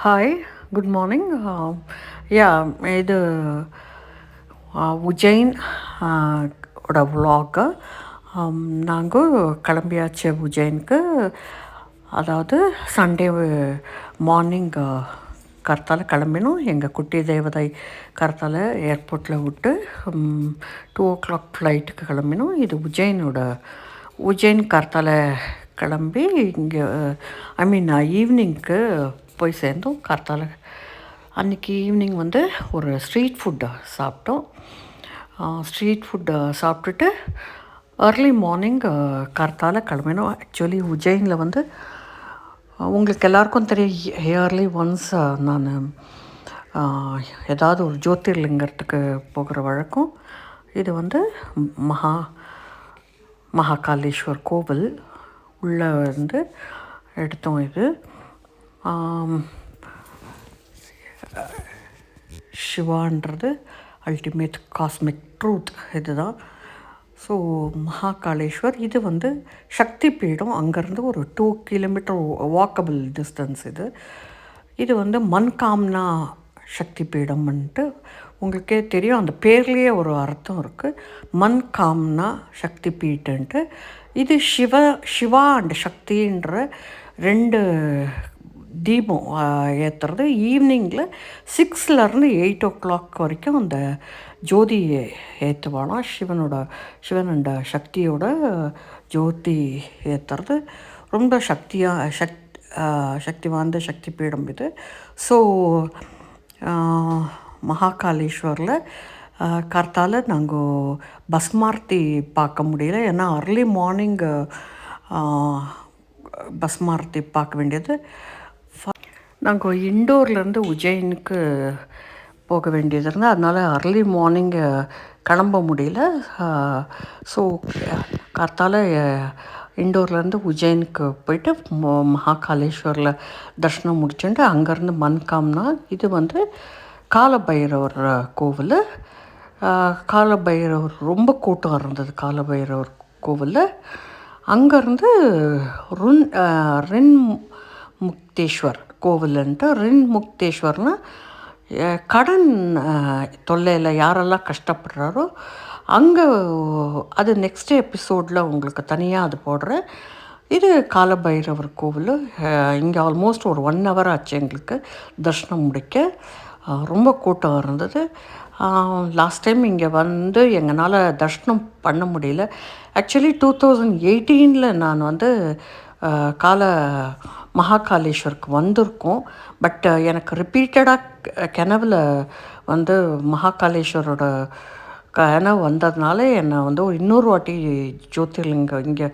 Hi, good morning. யா இது உஜ்ஜைன் ஓட vlog. நாங்கள் கிளம்பியாச்சு உஜ்ஜைனுக்கு. அதாவது சண்டே மார்னிங் கர்த்தால கிளம்பினோம். எங்கள் குட்டி தேவதை கர்த்தால ஏர்போர்ட்டில் விட்டு 2 o'clock ஃப்ளைட்டுக்கு கிளம்பினோம். இது உஜ்ஜைன் கர்த்தால கிளம்பி இங்கே ஈவினிங்க்கு போய் சேர்ந்தோம் கர்த்தால. அன்றைக்கி ஈவினிங் ஒரு ஸ்ட்ரீட் ஃபுட்டு சாப்பிட்டோம். ஸ்ட்ரீட் ஃபுட்டு சாப்பிட்டுட்டு ஏர்லி மார்னிங் கர்த்தால கிளம்பினோம். ஆக்சுவலி உஜ்ஜைனில் உங்களுக்கு எல்லாருக்கும் தெரியும், இயர்லி ஒன்ஸ் நான் ஏதாவது ஒரு ஜோதிர்லிங்கத்துக்கு போகிற வழக்கம். இது மகாகாளேஸ்வர் கோவில் உள்ளே எடுத்தோம். இது சிவான்றது அல்டிமேட் காஸ்மிக் ட்ரூத் இதுதான். ஸோ மகாகாளேஸ்வர் இது சக்தி பீடம். அங்கேருந்து ஒரு 2 kilometer வாக்கபிள் டிஸ்டன்ஸ். இது மன்காம்னா சக்தி பீடம்ன்ட்டு உங்களுக்கே தெரியும். அந்த பேர்லேயே ஒரு அர்த்தம் இருக்குது, மன்காம்னா சக்தி பீடன்ட்டு. இது சிவா அண்ட் சக்தின்ற 2 தீபம் ஏற்றுறது. ஈவினிங்கில் 6லேருந்து 8 o'clock வரைக்கும் அந்த ஜோதி ஏற்றுவானா. சிவன் அண்ட் சக்தியோட ஜோதி ஏற்றுறது ரொம்ப சக்தி வாய்ந்த சக்தி பீடம் இது. ஸோ மகாகாளேஸ்வரில் கர்த்தால நாங்கள் பஸ்மார்த்தி பார்க்க முடியல. ஏன்னா அர்லி மார்னிங் பஸ்மார்த்தி பார்க்க வேண்டியது. நாங்கள் இண்டோர்லேருந்து உஜ்ஜைனுக்கு போக வேண்டியது இருந்தால் அதனால் அர்லி மார்னிங் கிளம்ப முடியல. ஸோ கர்த்தால இண்டோர்லேருந்து உஜ்ஜைனுக்கு போயிட்டு மகாகாளேஸ்வரில் தர்ஷனம் முடிச்சுட்டு அங்கேருந்து மன்காம்னா இது காலபைரவர் கோவில். காலபைரவர் ரொம்ப கூட்டம் இருந்தது. காலபைரவர் கோவிலில் அங்கேருந்து ரின் முக்தேஸ்வர் கோவில்ன்ட்டு. ரின் முக்தேஸ்வர்னால் கடன் தொல்லையில் யாரெல்லாம் கஷ்டப்படுறாரோ அங்கே, அது நெக்ஸ்ட் எபிசோடில் உங்களுக்கு தனியாக அது போடுறேன். இது காலபைரவர் கோவில். இங்கே ஆல்மோஸ்ட் ஒரு 1 hour ஆச்சு எங்களுக்கு தர்ஷனம் முடிக்க. ரொம்ப கூட்டம் இருந்தது. லாஸ்ட் டைம் இங்கே எங்களால் தர்ஷனம் பண்ண முடியல. ஆக்சுவலி 2018 நான் மகாகாளேஸ்வருக்கு வந்திருக்கோம். பட் எனக்கு ரிப்பீட்டடாக கனவில் மகாகாளேஸ்வரோட கனவு வந்ததுனால என்னை இன்னொரு வாட்டி ஜோதிர்லிங்கம் இங்கே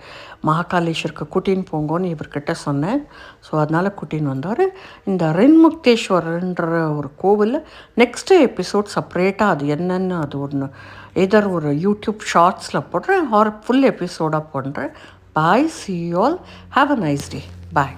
மகாகாளேஸ்வருக்கு கூட்டின்னு போங்கன்னு இவர்கிட்ட சொன்னேன். ஸோ அதனால் கூட்டின்னு வந்தார். இந்த ரின்முக்தேஸ்வரன்ற ஒரு கோவிலில் நெக்ஸ்ட்டு எபிசோட் செப்ரேட்டாக அது என்னென்னு அது ஒன்று ஒரு யூடியூப் ஷார்ட்ஸில் போடுறேன், ஆர் ஃபுல் எபிசோடாக போடுறேன். பாய், see you all, have a nice day, bye.